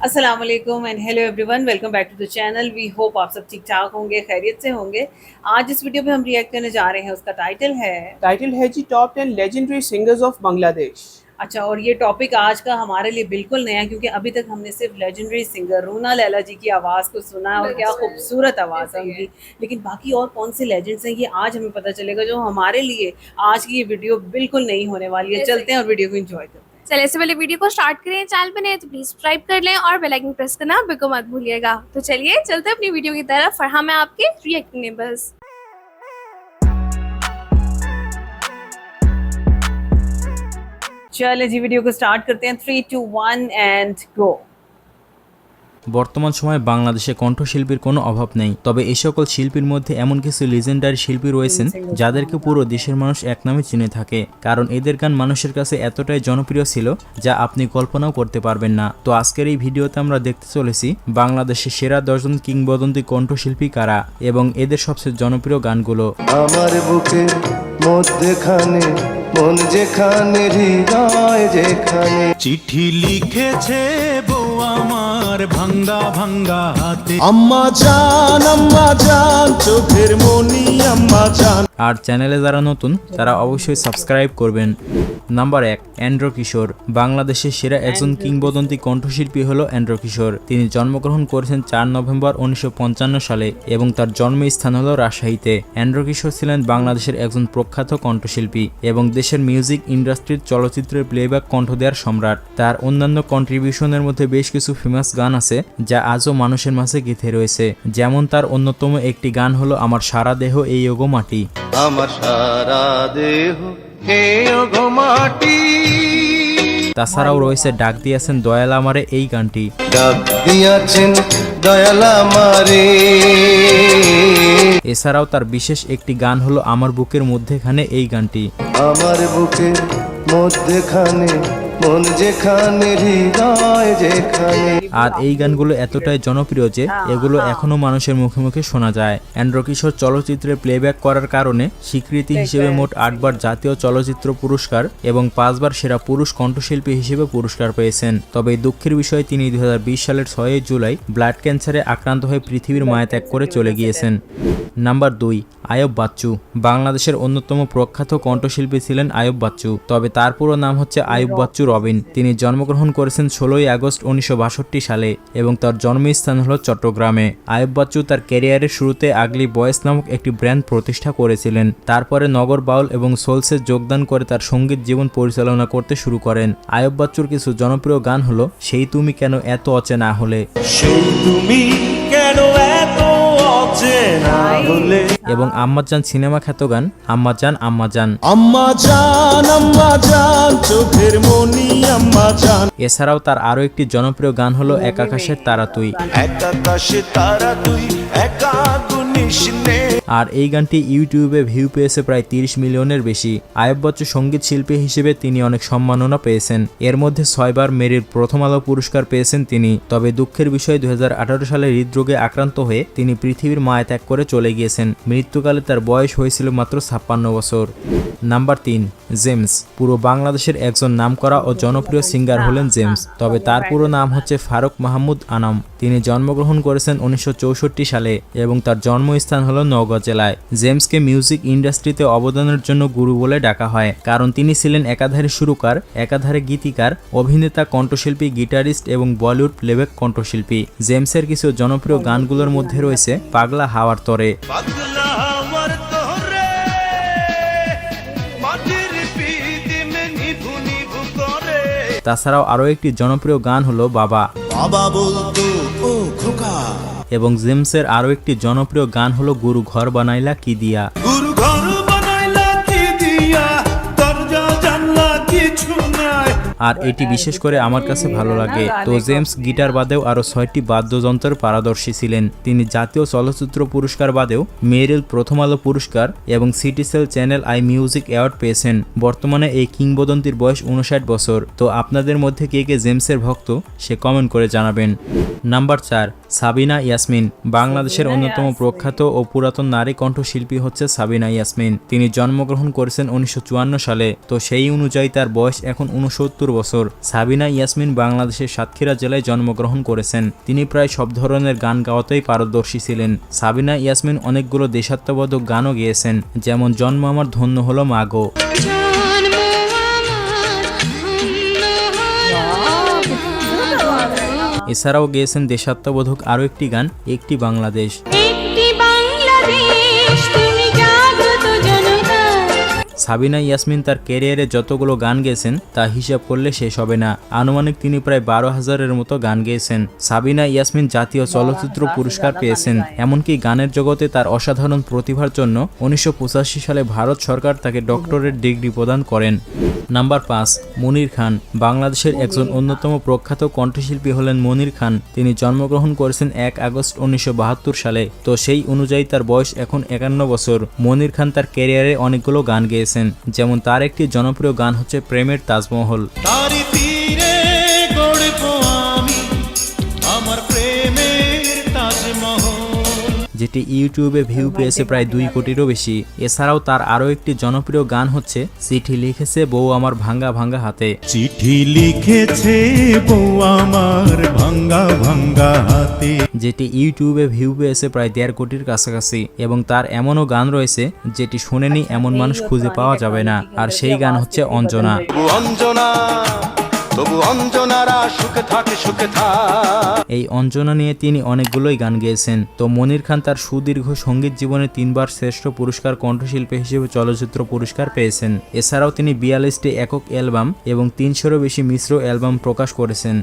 अस्सलाम वालेकुम and hello everyone, welcome back to the channel. We hope आप सब ठीक ठाक होंगे, खैरियत से होंगे। आज जिस वीडियो पे हम रिएक्ट करने जा रहे हैं उसका टाइटल है जी top 10 legendary singers of Bangladesh. अच्छा, और ये टॉपिक आज का हमारे लिए बिल्कुल नया, क्योंकि अभी तक हमने सिर्फ लेजेंडरी सिंगर रूना लैला जी की आवाज़ को सुना है और क्या खूबसूरत आवाज़ है उनकी। लेकिन बाकी और कौन से लेजेंड्स हैं ये आज हमें पता चलेगा, जो हमारे लिए आज की ये वीडियो बिल्कुल नहीं होने वाली है। चलते हैं और वीडियो को एंजॉय करते हैं। चलिए इससे पहले वीडियो को स्टार्ट करें। चैनल पे नए तो प्लीज सब्सक्राइब कर लें और बेल आइकन प्रेस करना बिल्कुल मत भूलिएगा। तो चलिए चलते हैं अपनी वीडियो की तरफ और हम आपके रिएक्टिंग बस। चले जी, वीडियो को स्टार्ट करते हैं। 3, 2, 1 एंड गो। বর্তমান সময়ে বাংলাদেশে কণ্ঠশিল্পীর কোনো অভাব নেই, তবে এই সকল শিল্পীর মধ্যে এমন কিছু লিজেন্ডারি শিল্পী রয়েছেন যাদেরকে পুরো দেশের মানুষ এক নামে চিনে থাকে, কারণ এদের গান মানুষের কাছে এতটাই জনপ্রিয় ছিল যা আপনি কল্পনাও করতে পারবেন না। তো আজকের এই ভিডিওতে আমরা দেখতে চলেছি বাংলাদেশের সেরা 10 জন কিংবদন্তি কণ্ঠশিল্পী কারা এবং এদের সবচেয়ে জনপ্রিয় গানগুলো। আমার বুকের মধ্যখানে মন যেখানে হৃদয় যেখানে চিঠি লিখেছে বউ আমার ভাঙ্গা ভাঙ্গা হাতে, আম্মা জান চোখের মনি আম্মা জান। আর চ্যানেলে যারা নতুন তারা অবশ্যই সাবস্ক্রাইব করবেন। নাম্বার 1, এন্ড্র কিশোর। বাংলাদেশের সেরা একজন কিংবদন্তি কণ্ঠশিল্পী হলো এন্ড্র কিশোর। তিনি জন্মগ্রহণ করেছেন 4 নভেম্বর 1955 সালে এবং তার জন্মস্থান হলো রাজশাহীতে। এন্ড্র কিশোর ছিলেন বাংলাদেশের একজন প্রখ্যাত কণ্ঠশিল্পী এবং দেশের মিউজিক ইন্ডাস্ট্রির চলচ্চিত্রের প্লেব্যাক কণ্ঠ দেওয়ার সম্রাট। তার অন্যান্য কন্ট্রিবিউশনের মধ্যে বেশ কিছু ফেমাস গান আছে যা আজও মানুষের মাঝে গেঁথে রয়েছে, যেমন তার অন্যতম একটি গান হলো আমার সারা দেহ এই ওগো মাটি। আমার সারা দেহ হে ওগো মাটি। তাছাড়াও রয়েছে ডাক দিয়েছেন দয়াল আমারে এই গানটি। ডাক দিয়াছেন দয়াল আমারে। এছাড়াও তার বিশেষ একটি গান হলো আমার বুকের মধ্যেখানে এই গানটি। আমার বুকের মধ্যখানে মন যেখানে হৃদয় যেখানে। আর এই গানগুলো এতটাই জনপ্রিয় যে এগুলো এখনো মানুষের মুখে মুখে শোনা যায়। এন্ড্র কিশোর চলচ্চিত্রে প্লেব্যাক করার কারণে স্বীকৃতি হিসেবে মোট 8 বার জাতীয় চলচ্চিত্র পুরস্কার এবং 5 বার সেরা পুরুষ কণ্ঠশিল্পী হিসেবে পুরস্কার পেয়েছেন। তবে দুঃখের বিষয় তিনি 2020 সালের 6 জুলাই ব্লাড ক্যান্সারে আক্রান্ত হয়ে পৃথিবীর মায়া ত্যাগ করে চলে গিয়েছেন। নাম্বার 2, আয়ুব বাচ্চু। বাংলাদেশের অন্যতম প্রখ্যাত কণ্ঠশিল্পী ছিলেন আয়ুব বাচ্চু, তবে তার পুরো নাম হচ্ছে আয়ুব বাচ্চু রবিন। তিনি জন্মগ্রহণ করেছেন 16 আগস্ট 1962 সালে এবং তার জন্মস্থান হল চট্টগ্রামে। আয়ুব বাচ্চু তার ক্যারিয়ারের শুরুতে আগলি বয়েস নামক একটি ব্র্যান্ড প্রতিষ্ঠা করেছিলেন। তারপরে নগর বাউল এবং সোলসে যোগদান করে তার সঙ্গীত জীবন পরিচালনা করতে শুরু করেন। আয়ুব বাচ্চুর কিছু জনপ্রিয় গান হলো সেই তুমি কেন এত অচেনা হলে, সেই তুমি কেন এত অচেনা হলে, এবং আম্মাজান সিনেমা খ্যাত গান আম্মাজান আম্মাজান। আম্মা জান চোখের মনি আম্মা জান। এছাড়াও তার আরও একটি জনপ্রিয় গান হলো এক আকাশের তারা তুই। এক আকাশে তারা তুই একা গুনিস নে। আর এই গানটি ইউটিউবে ভিউ পেয়েছে প্রায় 30 মিলিয়নের বেশি। আয়ুব বাচ্চু সঙ্গীত শিল্পী হিসেবে তিনি অনেক সম্মাননা পেয়েছেন। এর মধ্যে 6 বার মেরিল প্রথম আলো পুরস্কার পেয়েছেন তিনি। তবে দুঃখের বিষয় 2018 সালে হৃদরোগে আক্রান্ত হয়ে তিনি পৃথিবীর মায়া ত্যাগ করে চলে গিয়েছেন। মৃত্যুকালে তার বয়স হয়েছিল মাত্র 56 বছর। Number 3, James. পুরো বাংলাদেশের একজন নামকরা ও জনপ্রিয় সিঙ্গার হলেন জেমস, তবে তার পুরো নাম হচ্ছে ফারুক মাহমুদ আনাম। তিনি জন্মগ্রহণ করেছেন 1964 সালে এবং তার জন্মস্থান হলো নওগাঁ জেলায়। জেমসকে মিউজিক ইন্ডাস্ট্রিতে অবদানের জন্য গুরু বলে ডাকা হয়, কারণ তিনি ছিলেন একাধারে সুরকার, একাধারে গীতিকার, অভিনেতা, কণ্ঠশিল্পী, গিটারিস্ট এবং বলিউড প্লেব্যাক কণ্ঠশিল্পী। জেমসের কিছু জনপ্রিয় গানগুলোর মধ্যে রয়েছে পাগলা হাওয়ার তরে, পাগলা হওয়ার তোরে মাটির পিদিমে নিভু নিভু করে। তাছাড়াও আরও একটি জনপ্রিয় গান হলো বাবা। বাবা বলতো ও খোকা, এবং জেমসের আরও একটি জনপ্রিয় গান হলো গুরু ঘর বানাইলা কি দিয়া। গুরু ঘর বানাইলা কি দিয়া, দরজা জানলা কিছু নাই। আর এটি বিশেষ করে আমার কাছে ভালো লাগে। তো জেমস গিটার বাদেও আরও 6টি বাদ্যযন্ত্রের পারদর্শী ছিলেন। তিনি জাতীয় চলচ্চিত্র পুরস্কার বাদেও মেরিল প্রথম আলো পুরস্কার এবং Citycell channel I music award পেয়েছেন। বর্তমানে এই কিংবদন্তির বয়স 59 বছর। তো আপনাদের মধ্যে কে কে জেমসের ভক্ত সে কমেন্ট করে জানাবেন। নাম্বার 4, সাবিনা ইয়াসমিন। বাংলাদেশের অন্যতম প্রখ্যাত ও পুরাতন নারী কণ্ঠশিল্পী হচ্ছে সাবিনা ইয়াসমিন। তিনি জন্মগ্রহণ করেছেন 1954 সালে। তো সেই অনুযায়ী তার বয়স এখন 69 বছর। সাবিনা ইয়াসমিন বাংলাদেশের সাতক্ষীরা জেলায় জন্মগ্রহণ করেছেন। তিনি প্রায় সব ধরনের গান গাওয়াতেই পারদর্শী ছিলেন। সাবিনা ইয়াসমিন অনেকগুলো দেশাত্মবোধক গানও গেয়েছেন, যেমন জন্ম আমার ধন্য হলো মাগো। এছাড়াও গেয়েছেন দেশাত্মবোধক আরও একটি গান, একটি বাংলাদেশ। সাবিনা ইয়াসমিন তার ক্যারিয়ারে যতগুলো গান গেয়েছেন তা হিসাব করলে শেষ হবে না। আনুমানিক তিনি প্রায় 12,000-এর মতো গান গেয়েছেন। সাবিনা ইয়াসমিন জাতীয় চলচ্চিত্র পুরস্কার পেয়েছেন। এমনকি গানের জগতে তার অসাধারণ প্রতিভার জন্য 1985 সালে ভারত সরকার তাকে ডক্টরেট ডিগ্রি প্রদান করেন। নাম্বার 5, মনির খান। বাংলাদেশের একজন অন্যতম প্রখ্যাত কণ্ঠশিল্পী হলেন মনির খান। তিনি জন্মগ্রহণ করেছেন 1 আগস্ট 1972 সালে। তো সেই অনুযায়ী তার বয়স এখন 51 বছর। মনির খান তার ক্যারিয়ারে অনেকগুলো গান গেয়েছেন, যেমন তার একটি জনপ্রিয় গান হচ্ছে প্রেমের তাজমহল। তারি তীরে গড়ব আমি আমার প্রেমের তাজমহল, যেটি ইউটিউবে ভিউ পেয়েছে প্রায় 2 কোটিরও বেশি। এছাড়াও তার আরও একটি জনপ্রিয় গান হচ্ছে চিঠি লিখেছে বউ আমার ভাঙ্গা ভাঙ্গা হাতে। চিঠি লিখেছে বউ আমার ভাঙ্গা ভাঙ্গা হাতে, যেটি ইউটিউবে ভিউ পেয়েছে প্রায় 1.5 কোটির কাছাকাছি। এবং তার এমনও গান রয়েছে যেটি শুনেনি এমন মানুষ খুঁজে পাওয়া যাবে না, আর সেই গান হচ্ছে অঞ্জনা। তবু অঞ্জনারা সুখে থাকে সুখে থাক। এই অঞ্জনা নিয়ে তিনি অনেকগুলোই গান গেয়েছেন। তো মনির খান তার সুদীর্ঘ সঙ্গীত জীবনে 3বার শ্রেষ্ঠ পুরস্কার কণ্ঠশিল্পী হিসেবে চলচ্চিত্র পুরস্কার পেয়েছেন। এছাড়াও তিনি 42টি একক অ্যালবাম এবং 300-এরও বেশি মিশ্র অ্যালবাম প্রকাশ করেছেন।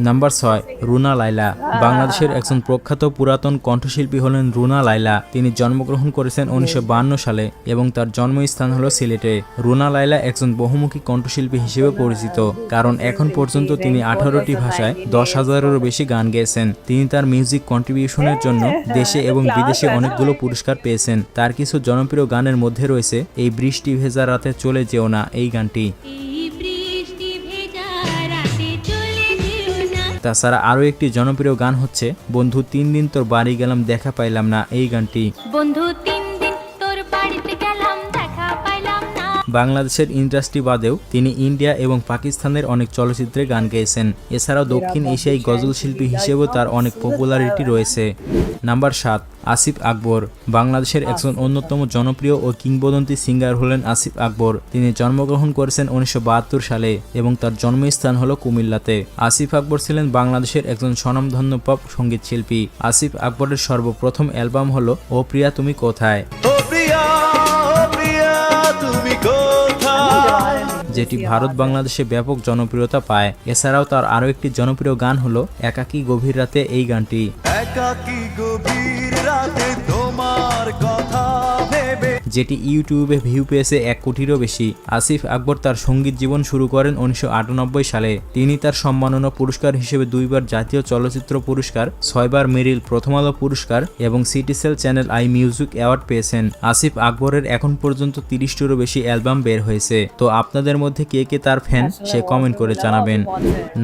নাম্বার 6, রুনা লায়লা। বাংলাদেশের একজন প্রখ্যাত পুরাতন কণ্ঠশিল্পী হলেন রুনা লায়লা। তিনি জন্মগ্রহণ করেছেন 1952 সালে এবং তার জন্মস্থান হলো সিলেটে। রুনা লায়লা একজন বহুমুখী কণ্ঠশিল্পী হিসেবে পরিচিত, কারণ এখন পর্যন্ত তিনি 18টি ভাষায় 10,000-এরও বেশি গান গেয়েছেন। তিনি তার মিউজিক কন্ট্রিবিউশনের জন্য দেশে এবং বিদেশে অনেকগুলো পুরস্কার পেয়েছেন। তার কিছু জনপ্রিয় গানের মধ্যে রয়েছে এই বৃষ্টি ভেজা রাতে চলে যেও না এই গানটি। তাছাড়া আরও একটি জনপ্রিয় গান হচ্ছে বন্ধু 3 দিন তোর বাড়ি গেলাম দেখা পাইলাম না এই গানটি। বন্ধু 3 দিন তোর বাড়িতে গেলাম দেখা পাইলাম না। বাংলাদেশের ইন্ডাস্ট্রি বাদেও তিনি ইন্ডিয়া এবং পাকিস্তানের অনেক চলচ্চিত্রে গান গেয়েছেন। এছাড়াও দক্ষিণ এশিয়ায় গজল শিল্পী হিসেবেও তার অনেক পপুলারিটি রয়েছে। নাম্বার 7, আসিফ আকবর। বাংলাদেশের একজন অন্যতম জনপ্রিয় ও কিংবদন্তি সিঙ্গার হলেন আসিফ আকবর। তিনি জন্মগ্রহণ করেছেন 1972 সালে এবং তার জন্মস্থান হলো কুমিল্লাতে। আসিফ আকবর ছিলেন বাংলাদেশের একজন স্বনামধন্য পপ সঙ্গীত শিল্পী। আসিফ আকবরের সর্বপ্রথম অ্যালবাম হলো ও প্রিয়া তুমি কোথায়, যেটি ভারত বাংলাদেশে ব্যাপক জনপ্রিয়তা পায়। এছাড়াও তার আরও একটি জনপ্রিয় গান হলো একাকী গভীর রাতে এই গানটি। একাকী গভীর রাতে তোমার কথা ভেবে, যেটি ইউটিউবে ভিউ পেয়েছে 1 কোটিরও বেশি। আসিফ আকবর তার সঙ্গীত জীবন শুরু করেন 1998 সালে। তিনি তার সম্মাননা পুরস্কার হিসেবে 2বার জাতীয় চলচ্চিত্র পুরস্কার, 6বার মেরিল প্রথম আলো পুরস্কার এবং Citycell channel I music award পেয়েছেন। আসিফ আকবরের এখন পর্যন্ত 30টিরও বেশি অ্যালবাম বের হয়েছে। তো আপনাদের মধ্যে কে কে তার ফ্যান সে কমেন্ট করে জানাবেন।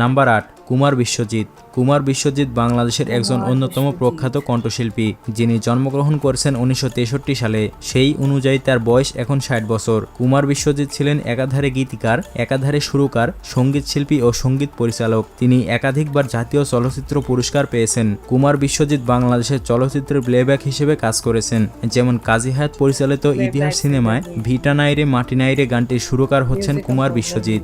নাম্বার 8, কুমার বিশ্বজিৎ। কুমার বিশ্বজিৎ বাংলাদেশের একজন অন্যতম প্রখ্যাত কণ্ঠশিল্পী, যিনি জন্মগ্রহণ করেছেন 1963 সালে। সেই অনুযায়ী তার বয়স এখন 60 বছর। কুমার বিশ্বজিৎ ছিলেন একাধারে গীতিকার, একাধারে সুরকার, সঙ্গীত শিল্পী ও সঙ্গীত পরিচালক। তিনি একাধিকবার জাতীয় চলচ্চিত্র পুরস্কার পেয়েছেন। কুমার বিশ্বজিৎ বাংলাদেশের চলচ্চিত্রের প্লেব্যাক হিসেবে কাজ করেছেন, যেমন কাজী হায়াত পরিচালিত ইতিহাস সিনেমায় ভিটা নাইরে মাটি নাইরে গানটির সুরকার হচ্ছেন কুমার বিশ্বজিৎ।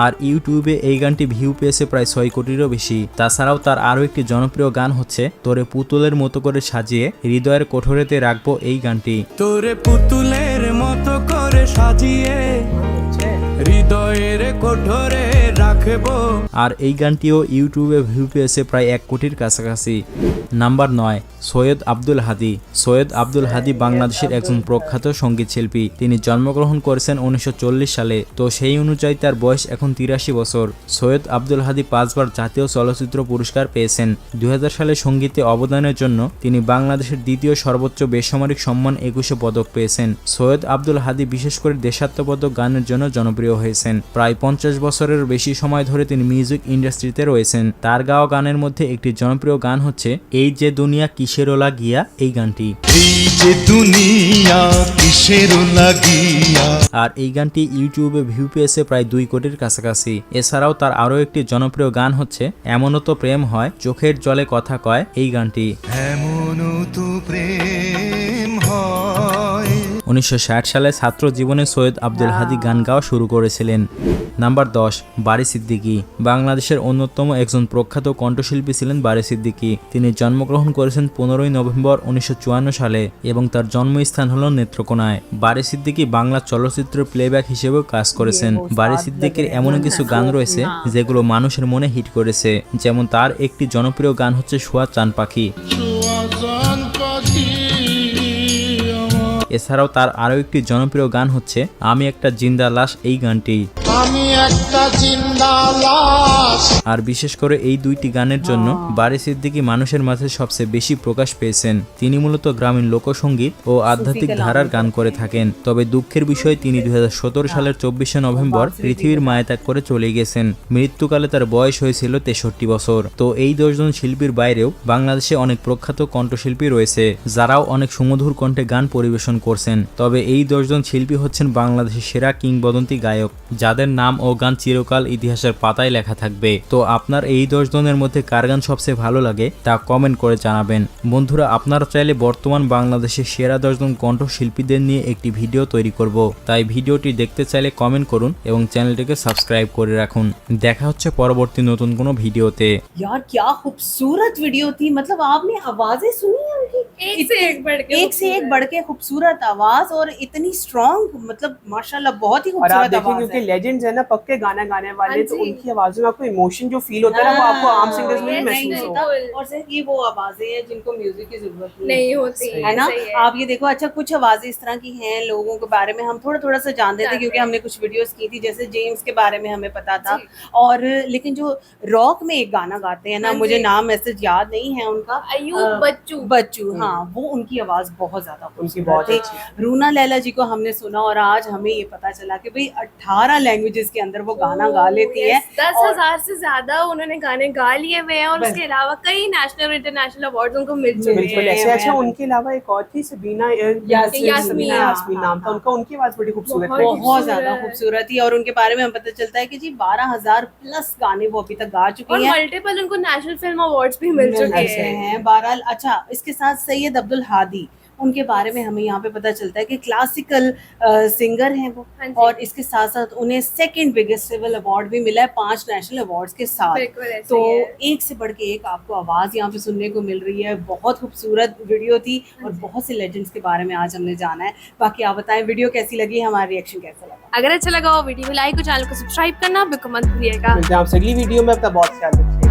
আর ইউটিউবে এই গানটি ভিউ পেয়েছে প্রায় 6 কোটিরও বেশি। তাছাড়াও তার আরও একটি জনপ্রিয় গান হচ্ছে তোরে পুতুলের মতো করে সাজিয়ে হৃদয়ের কোঠরেতে রাখবো এই গানটি। তোরে পুতুলের মতো করে সাজিয়ে হৃদয়ের কোঠরে রাখবো। আর এই গানটিও ইউটিউবে ভিউ পেয়েছে প্রায় 1 কোটির কাছাকাছি। নাম্বার 9, সৈয়দ আব্দুল হাদী। সৈয়দ আব্দুল হাদী বাংলাদেশের একজন প্রখ্যাত সঙ্গীত শিল্পী। তিনি জন্মগ্রহণ করেছেন 1940 সালে। তো সেই অনুযায়ী তার বয়স এখন 83 বছর। সৈয়দ আব্দুল হাদী 5বার জাতীয় চলচ্চিত্র পুরস্কার পেয়েছেন। 2000 সালে সঙ্গীতে অবদানের জন্য তিনি বাংলাদেশের দ্বিতীয় সর্বোচ্চ বেসামরিক সম্মান 21 পদক পেয়েছেন। সৈয়দ আব্দুল হাদী বিশেষ করে দেশাত্মবোধক গানের জন্য জনপ্রিয় হয়েছেন। প্রায় 50 বছরের বেশি সময় সময় ধরে তিনি মিউজিক ইন্ডাস্ট্রিতে রয়েছেন। তার গাওয়া গানের মধ্যে একটি জনপ্রিয় গান হচ্ছে এই যে দুনিয়া কিসেরও লাগিয়া, এই গানটি। এই যে দুনিয়া কিসের লাগিয়া। আর এই গানটি ইউটিউবে ভিউ পেয়েছে প্রায় 2 কোটির কাছাকাছি। এছাড়াও তার আরও একটি জনপ্রিয় গান হচ্ছে এমনও তো প্রেম হয় চোখের জলে কথা কয়, এই গানটি। এমনও তো প্রেম হয়। 1960 সালে ছাত্র জীবনে সৈয়দ আব্দুল হাদী গান গাওয়া শুরু করেছিলেন। নাম্বার 10, বারী সিদ্দিকী। বাংলাদেশের অন্যতম একজন প্রখ্যাত কণ্ঠশিল্পী ছিলেন বারী সিদ্দিকী। তিনি জন্মগ্রহণ করেছেন 15 নভেম্বর 1954 সালে এবং তার জন্মস্থান হল নেত্রকোনায়। বারী সিদ্দিকী বাংলা চলচ্চিত্রের প্লেব্যাক হিসেবেও কাজ করেছেন। বারী সিদ্দিকীর এমন কিছু গান রয়েছে যেগুলো মানুষের মনে হিট করেছে, যেমন তার একটি জনপ্রিয় গান হচ্ছে সোয়া চান পাখি। এছাড়াও তার আরও একটি জনপ্রিয় গান হচ্ছে আমি একটা জিন্দা লাশ, এই গানটি। আর বিশেষ করে এই দুইটি গানের জন্য বারী সিদ্দিকী মানুষের মাঝে সবচেয়ে বেশি প্রকাশ পেয়েছেন। তিনি মূলত গ্রামীণ লোকসঙ্গীত ও আধ্যাত্মিক ধারার গান করে থাকেন। তবে দুঃখের বিষয় তিনি 2017 সালের 24 নভেম্বর পৃথিবীর মায়া ত্যাগ করে চলে গেছেন। মৃত্যুকালে তার বয়স হয়েছিল 63 বছর। তো এই 10 জন শিল্পীর বাইরেও বাংলাদেশে অনেক প্রখ্যাত কণ্ঠশিল্পী রয়েছে যারাও অনেক সুমধুর কণ্ঠে গান পরিবেশন করছেন। তবে এই 10 জন শিল্পী হচ্ছেন বাংলাদেশের সেরা কিংবদন্তি গায়ক, যাদের নাম ও গান চিরকাল ইতিহাসের পাতায় লেখা থাকবে। তো আপনার এই 10 জনের মধ্যে কার গান সবচেয়ে ভালো লাগে তা কমেন্ট করে জানাবেন। বন্ধুরা, আপনারা চাইলে বর্তমান বাংলাদেশের সেরা 10 জন কণ্ঠশিল্পীদের নিয়ে একটি ভিডিও তৈরি করব, তাই ভিডিওটি দেখতে চাইলে কমেন্ট করুন এবং চ্যানেলটিকে সাবস্ক্রাইব করে রাখুন। দেখা হচ্ছে পরবর্তী নতুন কোনো ভিডিওতে। यार क्या खूबसूरत वीडियो थी, मतलब आपने आवाजें सुनी हैं उनकी, एक से एक बढ़ के खूबसूरत आवाज और इतनी स्ट्रॉन्ग, मतलब माशाल्लाह बहुत ही और आप खूबसूरत देखें आवाज क्योंकि है। लेजेंड्स है ना पक्के गाना गाने वाले, हाँ तो जी। उनकी आवाजों में आपको इमोशन जो फील होता है ना वो आपको आम सिंगर्स में नहीं नहीं, महसूस नहीं, होता। और सिर्फ ये वो आवाजें हैं जिनको म्यूजिक की जरूरत नहीं होती है ना। सही है। आप ये देखो, अच्छा कुछ आवाजें इस तरह की हैं लोगों के बारे में हम थोड़ा थोड़ा सा जानते थे जानते क्योंकि हैं। हमने कुछ वीडियोस की थी, जैसे जेम्स के बारे में हमें पता था। जी। और लेकिन जो रॉक में एक गाना गाते हैं ना, हाँ मुझे जी। नाम मैसेज याद नहीं है उनका, अयूब बच्चू। हाँ, वो उनकी आवाज बहुत ज्यादा उनकी खूबसूरत बहुत थी। अच्छी। रूना लैला जी को हमने सुना और आज हमें ये पता चला कि भाई 18 लैंग्वेजेस के अंदर वो गाना गा लेती है। 10,000 से ज्यादा उन्होंने गाने गा लिए हुए हैं और बस। उसके अलावा कई नेशनल और इंटरनेशनल अवार्ड उनको मिल चुके बिल्कुल हैं। ऐसे। अच्छा, उनके अलावा एक और थी सबीना यास्मीन। यास्मीन नाम था उनका, उनकी आवाज बड़ी खूबसूरत बहुत थी। बहुत ज्यादा खूबसूरत थी और उनके बारे में हमें पता चलता है कि जी 12,000 प्लस गाने वो अभी तक गा और चुकी हैं। मल्टीपल उनको नेशनल फिल्म अवार्ड्स भी मिल चुके अच्छे हैं। हैं बहरहाल। अच्छा, इसके साथ सैयद अब्दुल हादी, उनके बारे में हमें यहाँ पे पता चलता है कि क्लासिकल सिंगर हैं वो, हाँ जी। और इसके साथ साथ उन्हें सेकंड बिगेस्ट सिविल अवार्ड भी मिला है 5 नेशनल अवार्ड्स के साथ। बिल्कुल ऐसे तो ही है। एक से बढ़ के एक आपको आवाज यहाँ पे सुनने को मिल रही है। बहुत खूबसूरत वीडियो थी और बहुत से लेजेंड्स के बारे में आज हमने जाना है। बाकी आप बताएं वीडियो कैसी लगी, हमारा रिएक्शन कैसा लगा। अगर अच्छा लगा हो वीडियो को लाइक और चैनल को सब्सक्राइब करना बिल्कुल मत भूलिएगा। मिलते हैं आपसे अगली वीडियो में, अपना बहुत ख्याल रखिए।